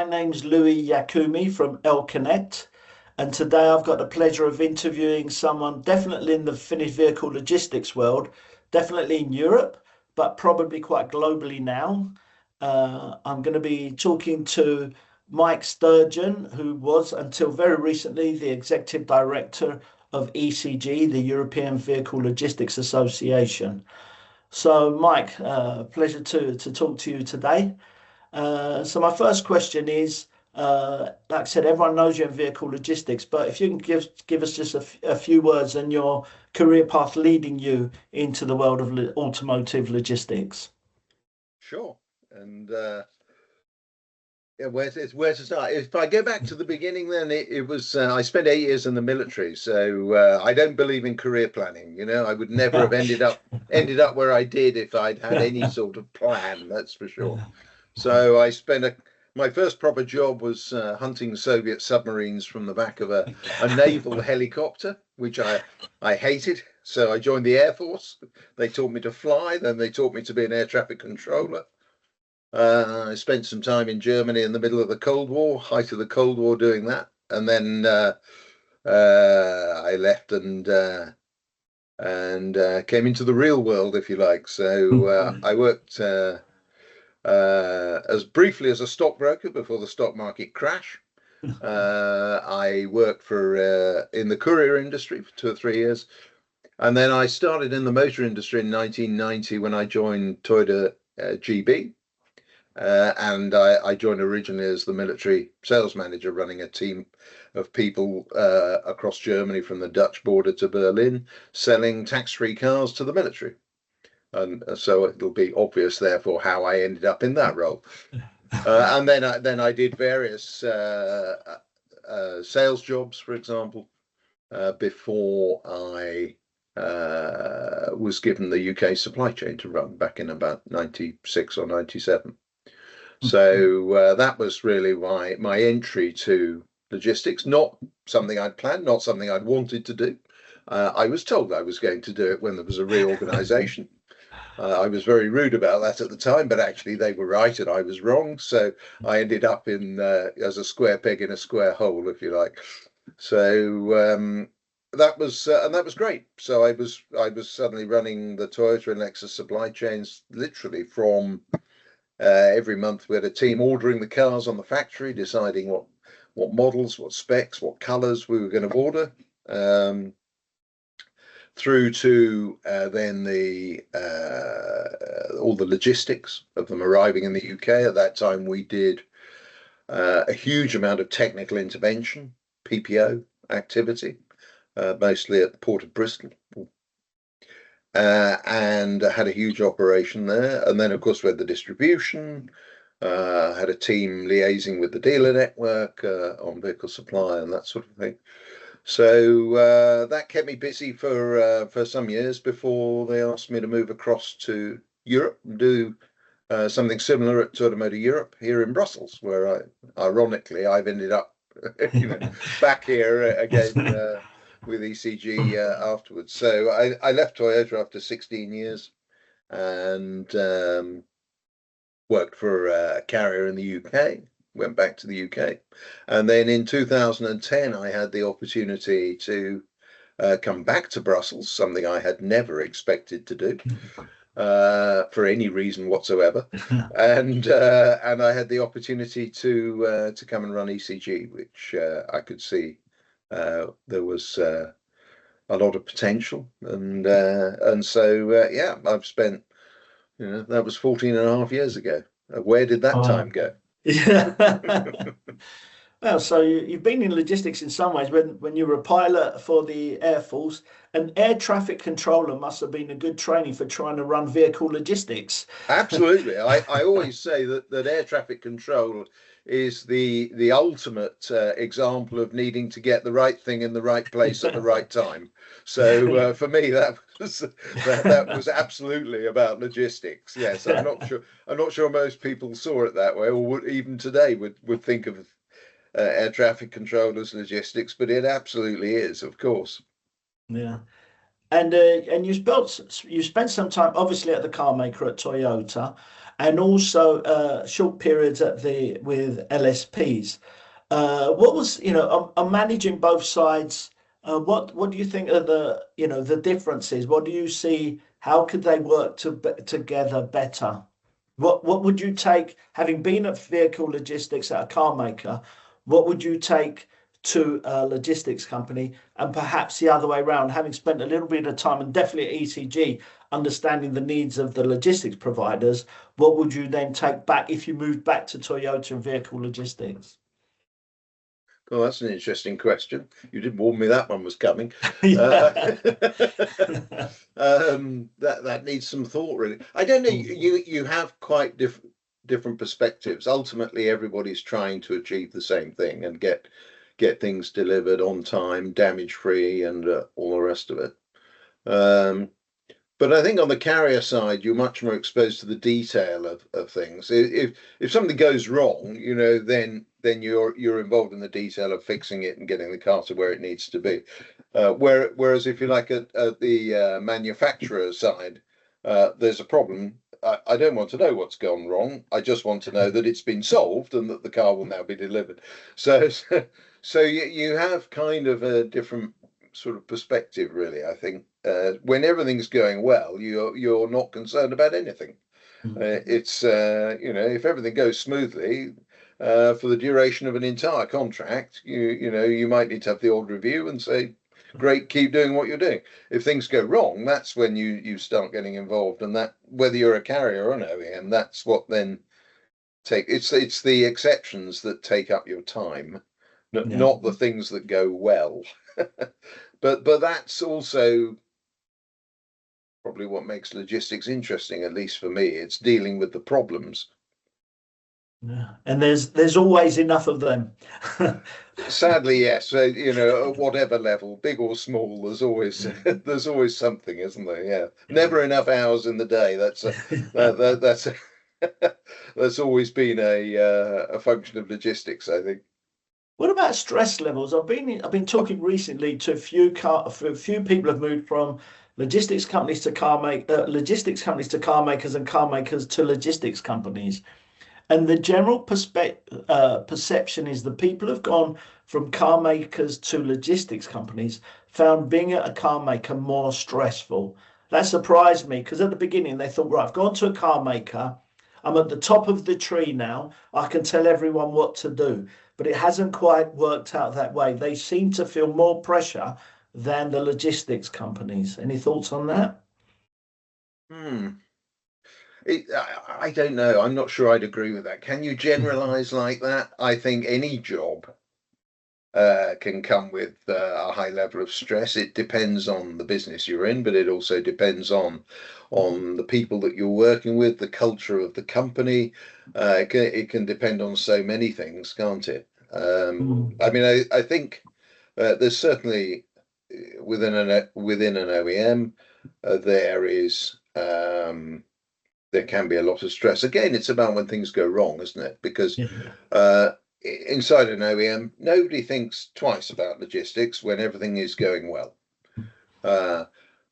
name's Louis Yakumi from LConnect, and today I've got the pleasure of interviewing someone definitely in the finished vehicle logistics world, definitely in Europe, but probably quite globally now. I'm going to be talking to Mike Sturgeon, who was until very recently the Executive Director of ECG, the European Vehicle Logistics Association. So, Mike, pleasure to talk to you today. So my first question is, like I said, everyone knows you in vehicle logistics, but if you can give us just a few words on your career path leading you into the world of automotive logistics. Sure. And yeah, where to start? If I go back to the beginning, then it was I spent 8 years in the military, so I don't believe in career planning. I would never have ended up where I did if I'd had any sort of plan. That's for sure. So my first proper job was hunting Soviet submarines from the back of a naval helicopter, which I hated. So I joined the Air Force. They taught me to fly, then they taught me to be an air traffic controller. I spent some time in Germany in the middle of the Cold War, height of the Cold War, doing that, and then I left and came into the real world, if you like. So I worked as briefly as a stockbroker before the stock market crash. I worked for in the courier industry for 2 or 3 years, and then I started in the motor industry in 1990 when I joined Toyota GB. And I joined originally as the military sales manager, running a team of people across Germany from the Dutch border to Berlin, selling tax-free cars to the military. And so it'll be obvious, therefore, how I ended up in that role. And then I did various sales jobs, for example, before I was given the UK supply chain to run back in about 96 or 97. So that was really my entry to logistics. Not something I'd planned, not something I'd wanted to do. I was told I was going to do it when there was a reorganization. I was very rude about that at the time, but actually they were right and I was wrong. So I ended up in as a square peg in a square hole, if you like. So that was great. So I was suddenly running the Toyota and Lexus supply chains, literally from every month we had a team ordering the cars on the factory, deciding what models, what specs, what colors we were going to order, through to then all the logistics of them arriving in the UK. At that time, we did a huge amount of technical intervention, PPO activity, mostly at the Port of Bristol. And had a huge operation there. And then, of course, we had the distribution, had a team liaising with the dealer network on vehicle supply and that sort of thing. So that kept me busy for some years before they asked me to move across to Europe and do something similar at Toyota Motor Europe here in Brussels, where ironically I've ended up back here again with ECG afterwards. So I left Toyota after 16 years and worked for a carrier in the UK, went back to the UK. And then in 2010, I had the opportunity to come back to Brussels, something I had never expected to do for any reason whatsoever. And I had the opportunity to come and run ECG, which I could see there was a lot of potential, and so yeah, I've spent, that was 14 and a half years ago. Where did that time go? Yeah. Well, so you've been in logistics in some ways. When you were a pilot for the Air Force, an air traffic controller must have been a good training for trying to run vehicle logistics. Absolutely. I always say that air traffic control is the ultimate example of needing to get the right thing in the right place at the right time. So for me, that was absolutely about logistics. Yes, I'm not sure most people saw it that way, or even today would think of air traffic control as logistics, but it absolutely is, of course. Yeah. And you spent some time obviously at the car maker at Toyota, and also short periods at the with LSPs. What was, managing both sides? What do you think are the differences? What do you see? How could they work together better? What would you take, having been at vehicle logistics at a car maker, what would you take to a logistics company, and perhaps the other way around, having spent a little bit of time and definitely at ECG, understanding the needs of the logistics providers, what would you then take back if you moved back to Toyota and vehicle logistics? Well, that's an interesting question. You did warn me that one was coming. Uh, Yeah. that needs some thought, really. I don't know. You have quite different perspectives. Ultimately, everybody's trying to achieve the same thing and get things delivered on time, damage free, and all the rest of it. But I think on the carrier side, you're much more exposed to the detail of things. If something goes wrong, then you're involved in the detail of fixing it and getting the car to where it needs to be. Whereas if you like at the manufacturer side, there's a problem. I don't want to know what's gone wrong. I just want to know that it's been solved and that the car will now be delivered. So so you have kind of a different sort of perspective, really. I think when everything's going well, you're not concerned about anything. It's if everything goes smoothly for the duration of an entire contract, you might need to have the odd review and say, great, keep doing what you're doing. If things go wrong, that's when you start getting involved, and that whether you're a carrier or an OEM, that's what then it's the exceptions that take up your time, Yeah. not the things that go well. But that's also probably what makes logistics interesting, at least for me. It's dealing with the problems. Yeah. And there's always enough of them. Sadly, yes. So, at whatever level, big or small, there's always there's always something, isn't there? Yeah, never enough hours in the day. That's that's always been a function of logistics, I think. What about stress levels? I've been talking recently to a few people have moved from logistics companies to car makers, and car makers to logistics companies. And the general perception is the people who've gone from car makers to logistics companies found being at a car maker more stressful. That surprised me because at the beginning they thought, right, I've gone to a car maker, I'm at the top of the tree now, I can tell everyone what to do. But it hasn't quite worked out that way. They seem to feel more pressure than the logistics companies. Any thoughts on that? Hmm. I don't know. I'm not sure I'd agree with that. Can you generalize like that? I think any job can come with a high level of stress. It depends on the business you're in, but it also depends on the people that you're working with, the culture of the company. It can depend on so many things, can't it? I mean, I think there's certainly within an OEM there is. There can be a lot of stress. Again, it's about when things go wrong, isn't it? Because Yeah. uh, inside an OEM, nobody thinks twice about logistics when everything is going well. Uh,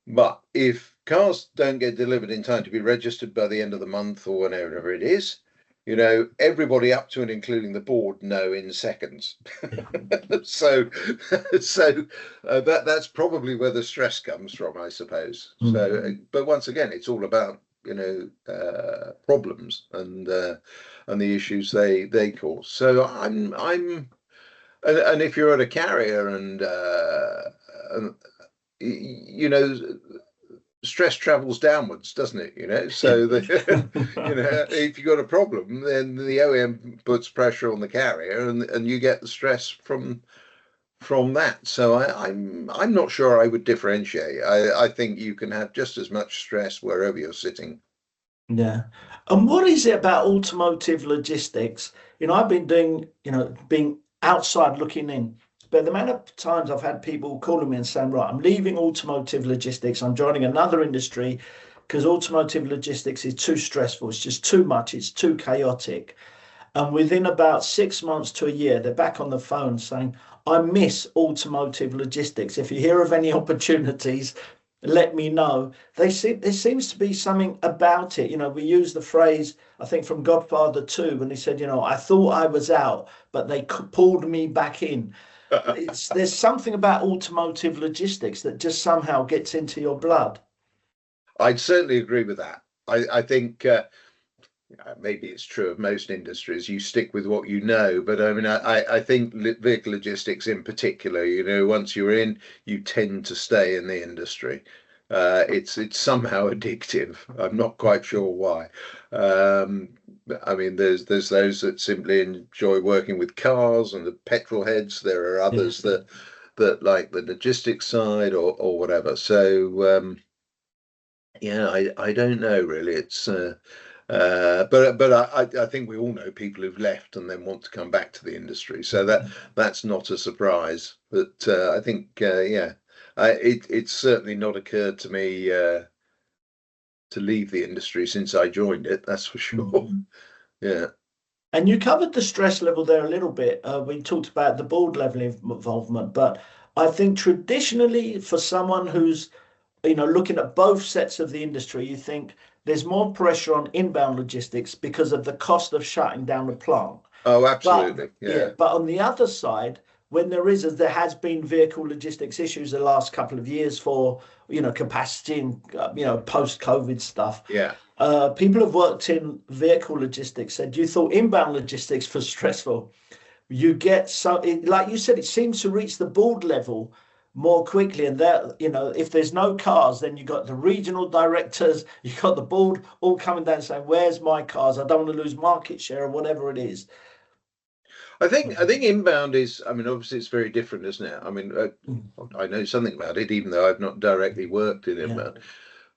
but if cars don't get delivered in time to be registered by the end of the month or whenever it is, everybody up to and including the board know in seconds. So, that's probably where the stress comes from, I suppose. So, but once again, it's all about problems and the issues they cause. So and if you're at a carrier and you know stress travels downwards, doesn't it? Yeah. So if you've got a problem, then the OEM puts pressure on the carrier, and you get the stress from that. So I'm not sure I would differentiate. I think you can have just as much stress wherever you're sitting. Yeah. And what is it about automotive logistics? I've been doing, being outside looking in, but the amount of times I've had people calling me and saying, right, I'm leaving automotive logistics, I'm joining another industry because automotive logistics is too stressful, it's just too much, it's too chaotic. And within about 6 months to a year, they're back on the phone saying, I miss automotive logistics. If you hear of any opportunities, let me know. There seems to be something about it. We use the phrase, I think, from Godfather 2, when he said, I thought I was out, but they pulled me back in. There's something about automotive logistics that just somehow gets into your blood. I'd certainly agree with that. I think maybe it's true of most industries. You stick with what you know, but I mean, I think vehicle logistics in particular. Once you're in, you tend to stay in the industry. It's somehow addictive. I'm not quite sure why. I mean, there's those that simply enjoy working with cars and the petrol heads. There are Yeah. others that like the logistics side or whatever. So yeah, I don't know really. But I think we all know people who've left and then want to come back to the industry, so that's not a surprise. But I think yeah, it's certainly not occurred to me to leave the industry since I joined it. That's for sure. Mhm. Yeah. And you covered the stress level there a little bit. We talked about the board level involvement, but I think traditionally for someone who's looking at both sets of the industry, you think there's more pressure on inbound logistics because of the cost of shutting down the plant. Oh, But absolutely. yeah, Yeah. but on the other side, when there has been vehicle logistics issues the last couple of years for capacity and post COVID stuff. Yeah. People have worked in vehicle logistics said you thought inbound logistics was stressful. You get like you said, it seems to reach the board level more quickly, and that if there's no cars, then you got the regional directors, you got the board all coming down saying, "Where's my cars? I don't want to lose market share or whatever it is." I think inbound is. I mean, obviously, it's very different, isn't it? I mean, Mm. I know something about it, even though I've not directly worked in Yeah. inbound.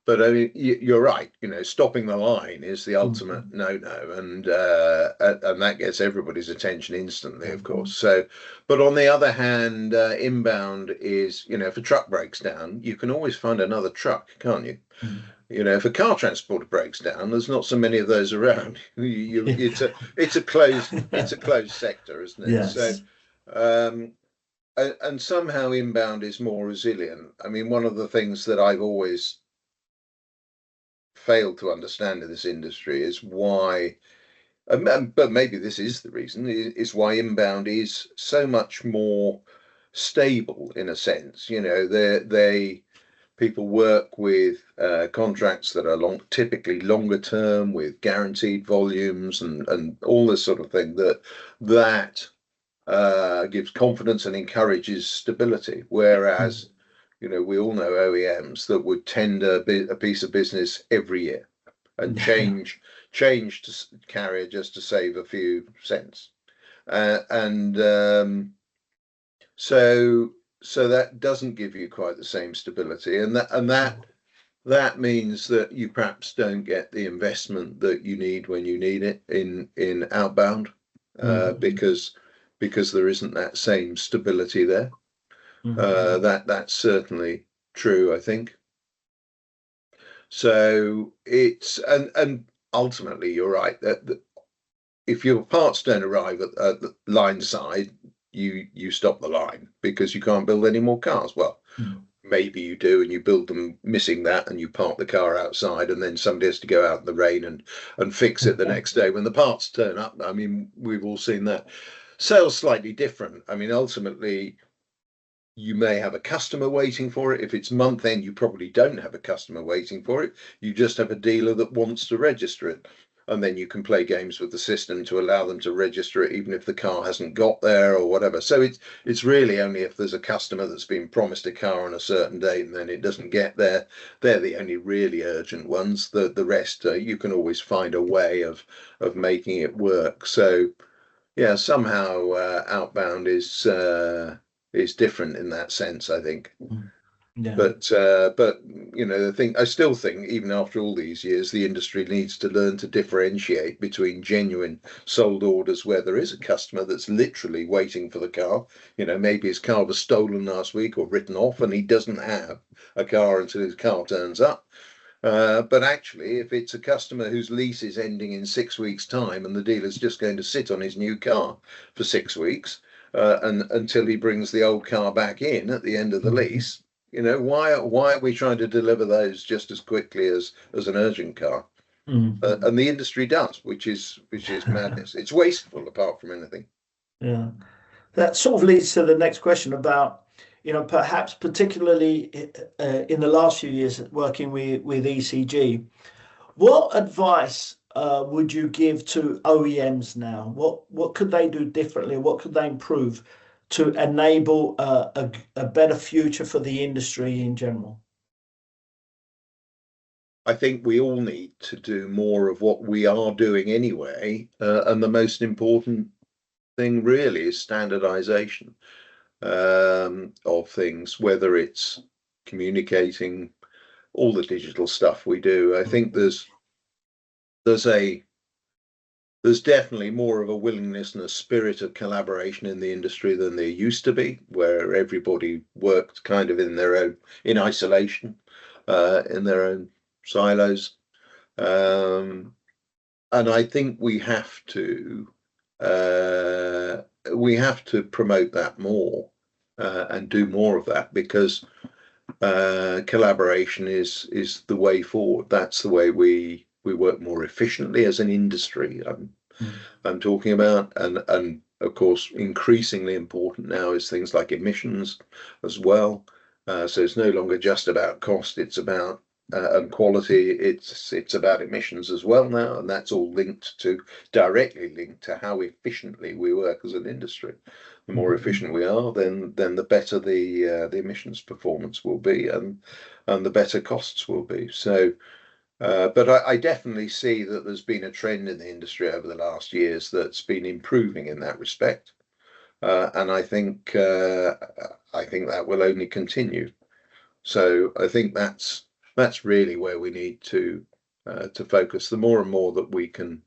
But I mean, you're right. Stopping the line is the Mm. ultimate no-no, and that gets everybody's attention instantly, of course. So, but on the other hand, inbound is, if a truck breaks down, you can always find another truck, can't you? Mm. If a car transporter breaks down, there's not so many of those around. Yeah. It's a closed sector, isn't it? So, Yes. um, and somehow inbound is more resilient. I mean, one of the things that I've always failed to understand in this industry is why, but maybe this is the reason, is why inbound is so much more stable in a sense. They people work with contracts that are typically longer term with guaranteed volumes and all this sort of thing that gives confidence and encourages stability. Whereas, Mm. we all know OEMs that would tender a piece of business every year and change to carrier just to save a few cents. And so that doesn't give you quite the same stability, and that means that you perhaps don't get the investment that you need when you need it in outbound, Mm. because there isn't that same stability there. Mm. That's certainly true, I think. So and ultimately you're right that if your parts don't arrive at the line side, you stop the line because you can't build any more cars. Well, Mm. maybe you do, and you build them missing that, and you park the car outside, and then somebody has to go out in the rain and fix it the next day when the parts turn up. I mean, we've all seen that. Sales slightly different. I mean, ultimately, you may have a customer waiting for it. If it's month end, you probably don't have a customer waiting for it. You just have a dealer that wants to register it. And then you can play games with the system to allow them to register it, even if the car hasn't got there or whatever. So it's really only if there's a customer that's been promised a car on a certain date and then it doesn't get there. They're the only really urgent ones. The rest, you can always find a way of making it work. So yeah, somehow outbound is different in that sense, I think. Mm. Yeah. But the thing I still think, even after all these years, the industry needs to learn to differentiate between genuine sold orders where there is a customer that's literally waiting for the car. Maybe his car was stolen last week or written off, and he doesn't have a car until his car turns up. But actually, if it's a customer whose lease is ending in 6 weeks' time and the dealer's just going to sit on his new car for 6 weeks and until he brings the old car back in at the end of the Mm. lease, Why are we trying to deliver those just as quickly as an urgent car? Mm. And the industry does, which is madness. It's wasteful apart from anything. Yeah. That sort of leads to the next question about, perhaps particularly in the last few years working with ECG, what advice would you give to OEMs now? What could they do differently? What could they improve to enable a better future for the industry in general? I think we all need to do more of what we are doing anyway, and the most important thing really is standardization of things, whether it's communicating all the digital stuff we do. I think there's a there's definitely more of a willingness and a spirit of collaboration in the industry than there used to be, where everybody worked kind of in isolation, in their own silos. Um, and I think we have to promote that more and do more of that, because collaboration is the way forward. That's the way we work more efficiently as an industry. Mm. I'm talking about, and of course, increasingly important now is things like emissions as well. So it's no longer just about cost; it's about and quality. It's about emissions as well now, and that's all directly linked to how efficiently we work as an industry. The more Mm. efficient we are, then the better the emissions performance will be, and the better costs will be. So. But I definitely see that there's been a trend in the industry over the last years that's been improving in that respect, and I think that will only continue. So I think that's really where we need to focus. The more and more that we can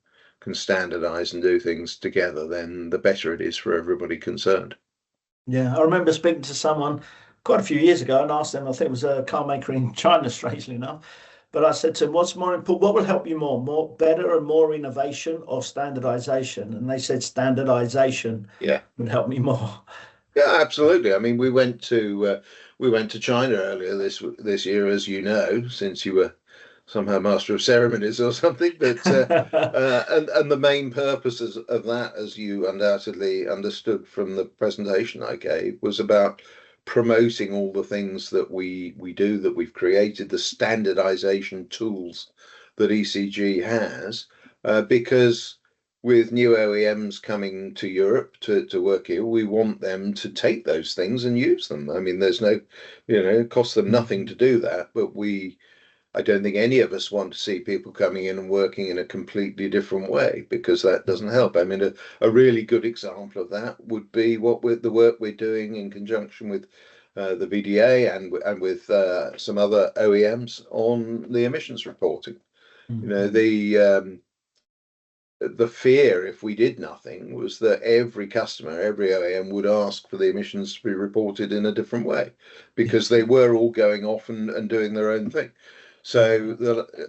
standardize and do things together, then the better it is for everybody concerned. Yeah, I remember speaking to someone quite a few years ago and asked them, I think it was a car maker in China, strangely enough. But I said to him, what's more important? What will help you more better and more innovation or standardization? And they said standardization Yeah. would help me more. Yeah, absolutely. I mean, we went to China earlier this year, as you know, since you were somehow master of ceremonies or something. But and the main purposes of that, as you undoubtedly understood from the presentation I gave, was about promoting all the things that we do, that we've created, the standardization tools that ECG has, because with new OEMs coming to Europe to work here, we want them to take those things and use them. I mean, it costs them nothing to do that, but I don't think any of us want to see people coming in and working in a completely different way, because that doesn't help. I mean, a really good example of that would be the work we're doing in conjunction with the VDA and with some other OEMs on the emissions reporting. You know, the fear, if we did nothing, was that every customer, every OEM would ask for the emissions to be reported in a different way, because they were all going off and doing their own thing. So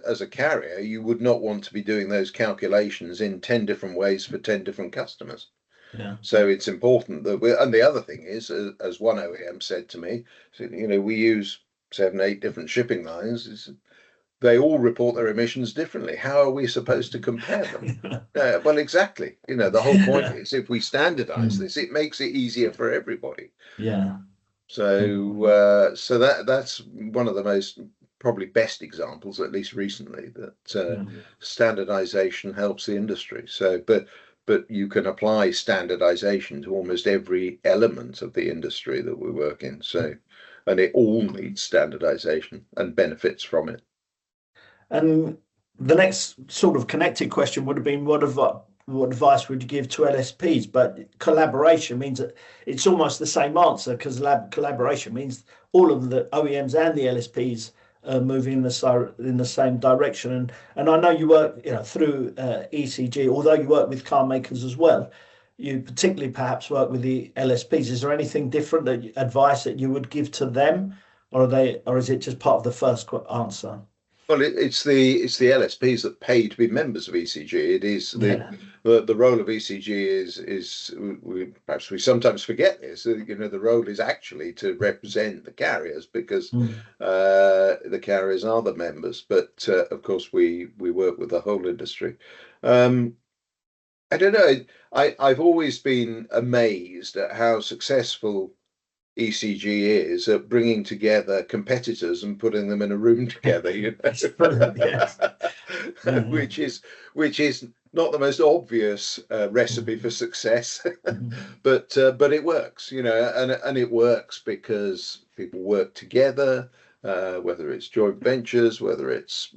as a carrier, you would not want to be doing those calculations in 10 different ways for 10 different customers. Yeah. So it's important that and the other thing is, as one OEM said to me, we use 7, 8 different shipping lines. They all report their emissions differently. How are we supposed to compare them? Well, exactly. The whole point is, if we standardize Mm. this, it makes it easier for everybody. Yeah. So, Mm. that's one of the most probably best examples, at least recently, that Yeah. standardization helps the industry. So, but you can apply standardization to almost every element of the industry that we work in. So, and it all needs standardization and benefits from it. And the next sort of connected question would have been, what advice would you give to LSPs? But collaboration means that it's almost the same answer, because collaboration means all of the OEMs and the LSPs are moving in the same direction. And I know you work, through ECG, although you work with car makers as well. You particularly perhaps work with the LSPs. Is there anything different advice that you would give to them, or is it just part of the first answer? Well, it's the LSPs that pay to be members of ECG. It is Yeah. the role of ECG perhaps we sometimes forget this. You know, the role is actually to represent the carriers because Mm. the carriers are the members. But of course, we work with the whole industry. Um, I don't know. I've always been amazed at how successful ECG is at bringing together competitors and putting them in a room together, you It's brilliant, yes. know, Yeah. which is not the most obvious recipe for Mhm. success, Mhm. but it works, you know, and it works because people work together, whether it's joint ventures, whether it's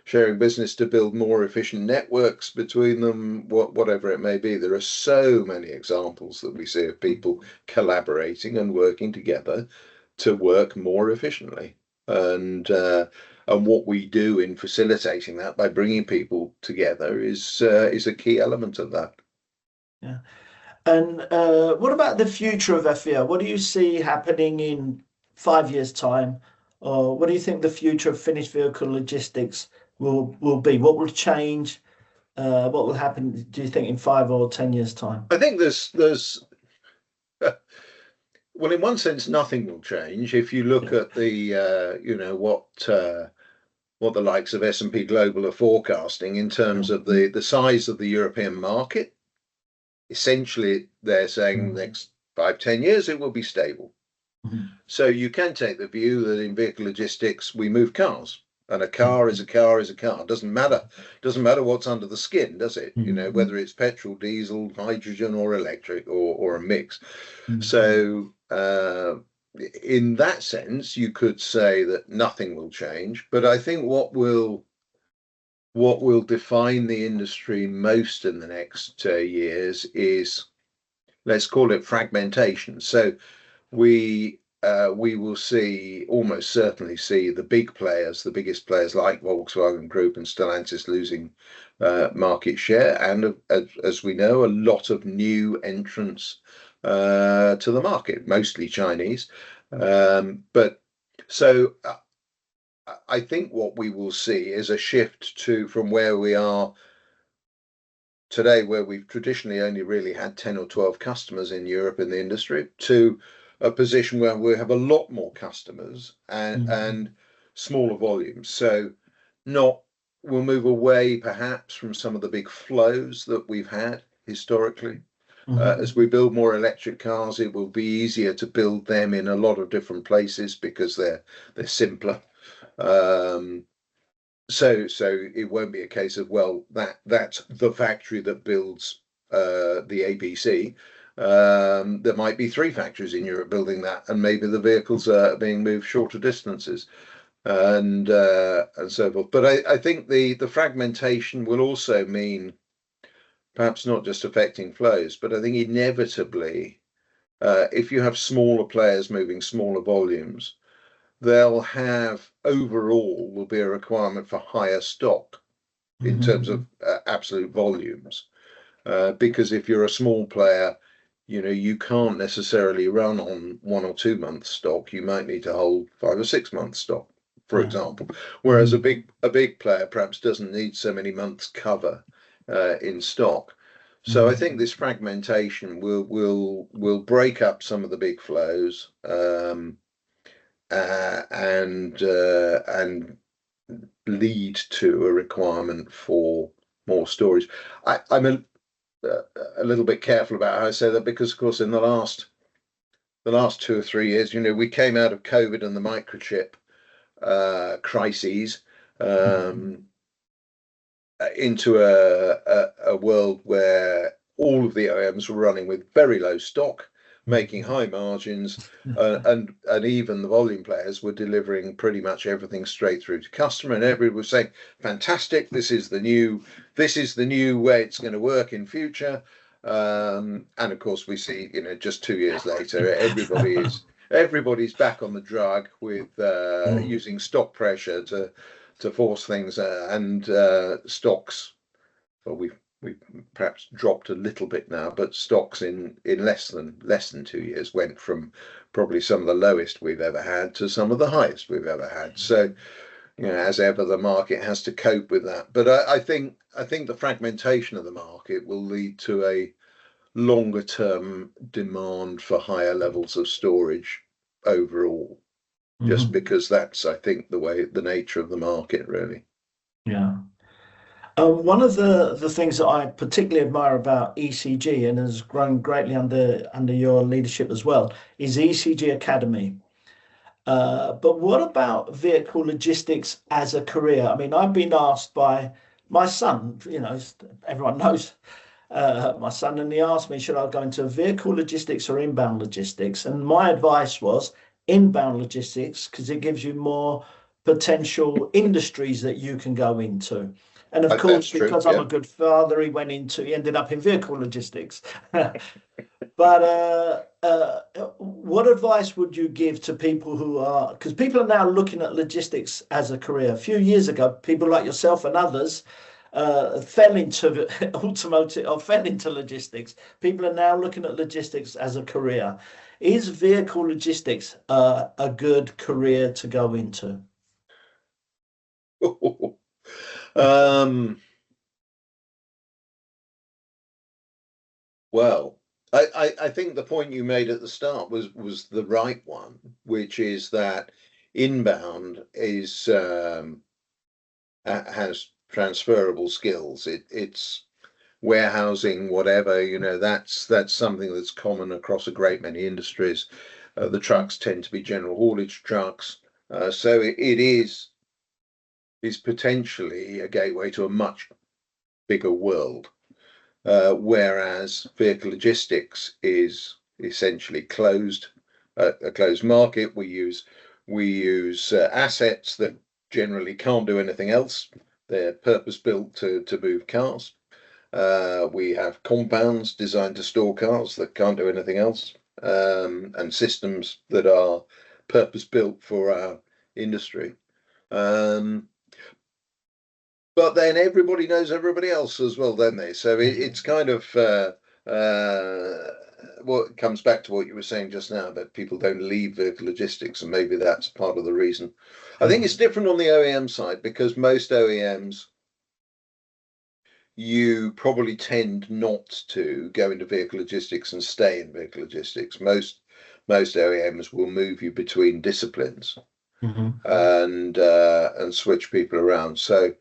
sharing business to build more efficient networks between them, whatever it may be. There are so many examples that we see of people collaborating and working together to work more efficiently. And what we do in facilitating that by bringing people together is a key element of that. Yeah. And what about the future of FEO? What do you see happening in 5 years' time? Or what do you think the future of finished vehicle logistics will be? What will change? What will happen, do you think, in 5 or 10 years' time? I think there's well, in one sense, nothing will change if you look Yeah. at the what the likes of S&P Global are forecasting in terms of Mm. the size of the European market. Essentially, they're saying the Mm. next 5, 10 years it will be stable. Mhm. So you can take the view that in vehicle logistics we move cars, and a car is Mhm. a car is a car. Doesn't matter what's under the skin, does it? You know, Mhm. whether it's petrol, diesel, hydrogen, or electric, or a mix. Mhm. So in that sense, you could say that nothing will change. But I think what will define the industry most in the next years is, let's call it fragmentation. So we will see, almost certainly see, the big players, the biggest players like Volkswagen Group and Stellantis losing market share, and as we know, a lot of new entrants to the market, mostly Chinese. But so I think what we will see is a shift to from where we are today, where we've traditionally only really had 10 or 12 customers in Europe in the industry, to a position where we have a lot more customers Mhm. and smaller volumes. So not we'll move away perhaps from some of the big flows that we've had historically. As Mhm. we build more electric cars, it will be easier to build them in a lot of different places because they're simpler. Um, so it won't be a case of, well, that's the factory that builds the ABC. There might be three factories in Europe building that, and maybe the vehicles are being moved shorter distances and so forth. But I think the fragmentation will also mean perhaps not just affecting flows, but I think inevitably, if you have smaller players moving smaller volumes, they'll have overall will be a requirement for higher stock in terms of Mhm. absolute volumes. Because if you're a small player, you know, you can't necessarily run on 1 or 2 months stock. You might need to hold 5 or 6 months stock, for Yeah. example. Whereas a Mhm. big player perhaps doesn't need so many months cover in stock. So I think Mhm. this fragmentation will break up some of the big flows and lead to a requirement for more storage. I'm a little bit careful about how I say that because, of course, in the last 2 or 3 years, you know, we came out of COVID and the microchip crises Mhm. um, into a world where all of the OEMs were running with very low stock, making Mhm. high margins, and even the volume players were delivering pretty much everything straight through to customer, and everybody was saying, "Fantastic! This is the new way it's going to work in future." And of course, we see, you know, just 2 years later, everybody's back on the drug with Mm. using stock pressure to force things and stocks. Well, we've perhaps dropped a little bit now, but stocks in less than 2 years went from probably some of the lowest we've ever had to some of the highest we've ever had. So, as ever, the market has to cope with that. But I think the fragmentation of the market will lead to a longer term demand for higher levels of storage overall, just because that's, I think, the nature of the market, really. Yeah. One of the things that I particularly admire about ECG and has grown greatly under your leadership as well is ECG Academy. But what about vehicle logistics as a career? I mean, I've been asked by my son, everyone knows my son, and he asked me, should I go into vehicle logistics or inbound logistics? And my advice was inbound logistics because it gives you more potential industries that you can go into. And of That's course, true. because I'm Yeah. a good father, he ended up in vehicle logistics. But what advice would you give to people who are, because people are now looking at logistics as a career. A few years ago, people like yourself and others fell into automotive or fell into logistics. People are now looking at logistics as a career. Is vehicle logistics a good career to go into? um, well, I think the point you made at the start was the right one, which is that inbound has transferable skills. It's warehousing, whatever, that's something that's common across a great many industries. The trucks tend to be general haulage trucks, so it is potentially a gateway to a much bigger world. Whereas vehicle logistics is essentially closed, a closed market. We use assets that generally can't do anything else. They're purpose built to move cars. We have compounds designed to store cars that can't do anything else, and systems that are purpose built for our industry. Um, but then everybody knows everybody else as well, don't they? So it's kind of what comes back to what you were saying just now, that people don't leave vehicle logistics, and maybe that's part of the reason. I think it's different on the OEM side, because most OEMs, you probably tend not to go into vehicle logistics and stay in vehicle logistics. Most OEMs will move you between disciplines Mhm. and switch people around. So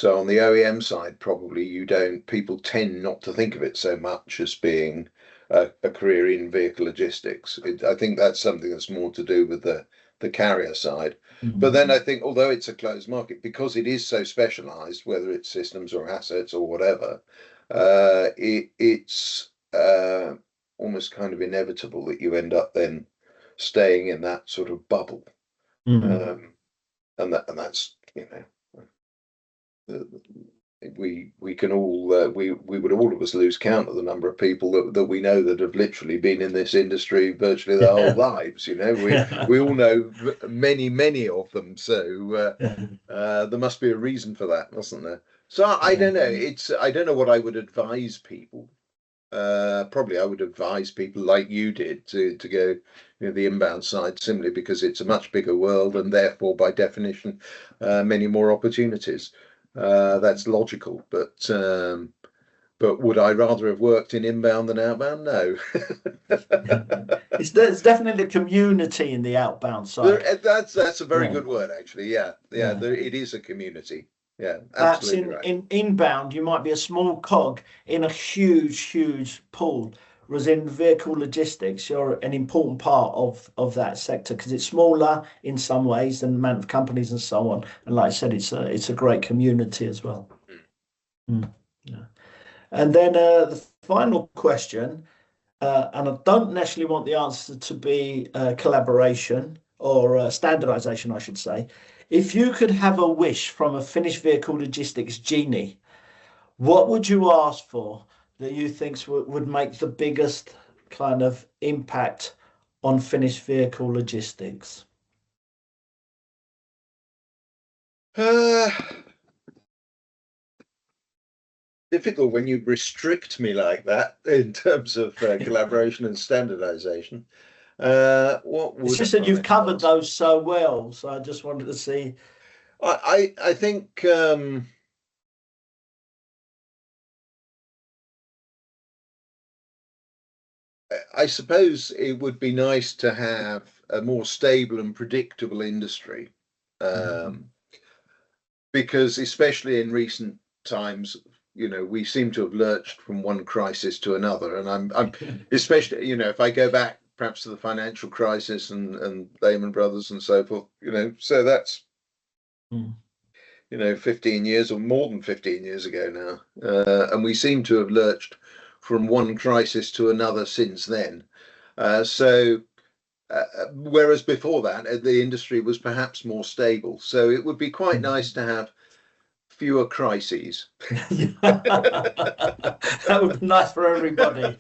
on the OEM side, probably people tend not to think of it so much as being a career in vehicle logistics. I think that's something that's more to do with the carrier side. But then I think, although it's a closed market, because it is so specialized, whether it's systems or assets or whatever, it's almost kind of inevitable that you end up then staying in that sort of bubble. Mhm. Um, and that's, we can all we would all of us lose count of the number of people that we know that have literally been in this industry virtually their whole Yeah. lives. We all know many of them. So there must be a reason for that, mustn't there? So I don't know. I don't know what I would advise people. Probably I would advise people like you did to go the inbound side, simply because it's a much bigger world, and therefore by definition many more opportunities. That's logical, but would I rather have worked in inbound than outbound? No. It's definitely the community in the outbound side. That's a very Yeah. good word, actually. Yeah, yeah. Yeah. It is a community. Yeah, Perhaps absolutely right. in inbound, you might be a small cog in a huge pool. Whereas in vehicle logistics, you're an important part of that sector because it's smaller in some ways than the amount of companies and so on. And like I said, it's a great community as well. Mm, yeah. And then the final question, and I don't necessarily want the answer to be collaboration or standardization, I should say. If you could have a wish from a finished vehicle logistics genie, what would you ask for that you think would make the biggest kind of impact on finished vehicle logistics? Uh, Difficult when you restrict me like that in terms of collaboration and standardization. What It's would just that you've I covered ask? those so well, so I just wanted to see. I think I suppose it would be nice to have a more stable and predictable industry, Mhm. um, because especially in recent times, we seem to have lurched from one crisis to another, and I'm especially, if I go back perhaps to the financial crisis and Lehman Brothers and so forth, so that's Mm. 15 years or more than 15 years ago now. And we seem to have lurched from one crisis to another since then. So, whereas before that, the industry was perhaps more stable. So it would be quite nice to have fewer crises. That would be nice for everybody.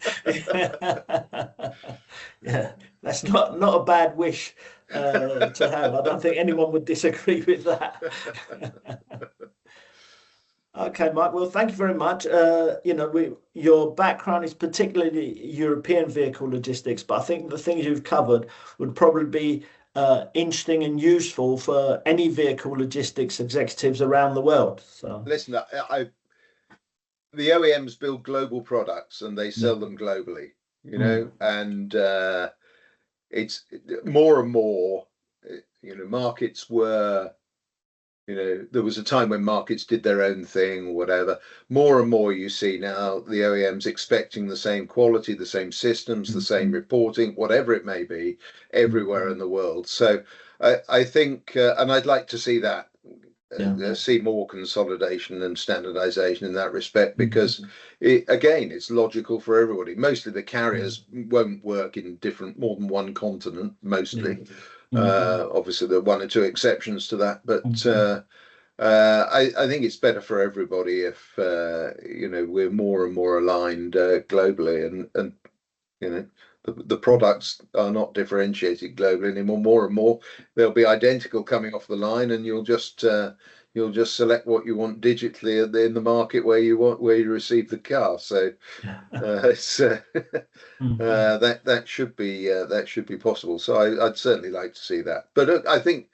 Yeah, that's not a bad wish to have. I don't think anyone would disagree with that. Okay, Mike. Well, thank you very much. Your background is particularly European vehicle logistics, but I think the things you've covered would probably be interesting and useful for any vehicle logistics executives around the world. So, Listen, the OEMs build global products and they yeah. sell them globally, Mm. and it's more and more, markets were, there was a time when markets did their own thing or whatever. More and more you see now the OEMs expecting the same quality, the same systems, the same Mhm. reporting, whatever it may be, everywhere in Mhm. the world. So I think, and I'd like to see that, Yeah. see more consolidation and standardization in that respect, because Mhm. again, it's logical for everybody. Mostly the Yeah. carriers won't work in more than one continent, Yeah. mostly. Mhm. Obviously, there are one or two exceptions to that, but Mhm. I think it's better for everybody if we're more and more aligned globally, and the products are not differentiated globally anymore. More and more, they'll be identical coming off the line, and you'll just select what you want digitally in the market where you receive the car. So it's Mhm. that should be possible. So I'd certainly like to see that. But I think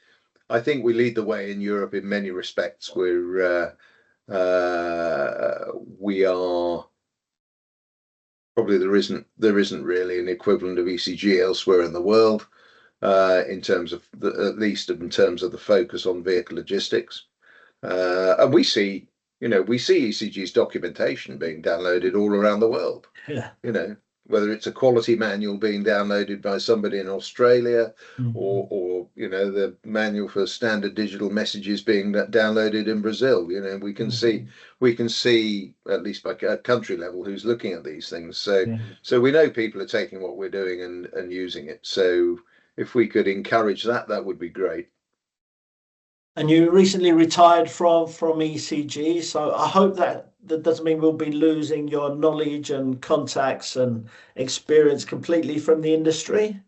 we lead the way in Europe in many respects. We are probably there isn't really an equivalent of ECG elsewhere in the world, in terms of at least in terms of the focus on vehicle logistics. And we see ECG's documentation being downloaded all around the world. Yeah. you know, Whether it's a quality manual being downloaded by somebody in Australia, or, Mhm. or the manual for standard digital messages being downloaded in Brazil. Mhm. We can see at least by a country level who's looking at these things. So Yeah. so we know people are taking what we're doing and using it. So if we could encourage that, that would be great. And you recently retired from ECG, so I hope that doesn't mean we'll be losing your knowledge and contacts and experience completely from the industry.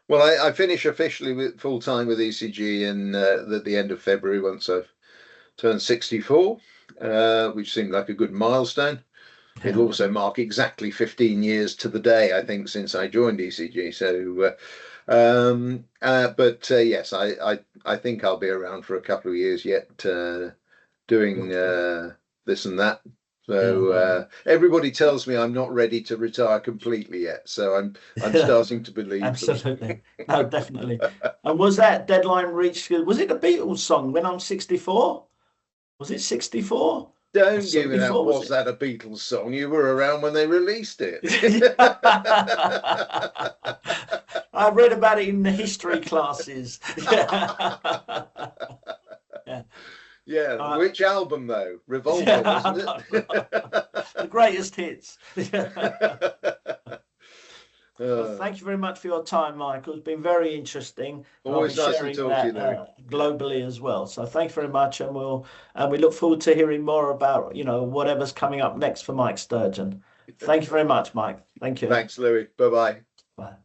Well, I finish officially with full time with ECG in at the end of February, once I've turned 64, which seemed like a good milestone. It'll Yeah. also mark exactly 15 years to the day, I think, since I joined ECG. So, but yes, I think I'll be around for a couple of years yet, doing this and that. So Yeah. everybody tells me I'm not ready to retire completely yet. So I'm Yeah. starting to believe them. Absolutely. No, definitely. And was that deadline reached? Was it a Beatles song, When I'm 64? Was it 64 or Don't give me that. 74, was Was it? that a Beatles song? You were around when they released it. I read about it in the history classes. Yeah. Yeah. Yeah, Uh, which album though? Revolver, yeah, wasn't I it? don't know. The greatest hits. Yeah. Well, Uh, thank you very much for your time, Michael. It's been very interesting, and I'll be always nice to sharing talk to you, that Louis. globally as well. So thank you very much, and we look forward to hearing more about whatever's coming up next for Mike Sturgeon. Thank you very much, Mike. Thank you. Thanks, Louis. Bye bye. Bye.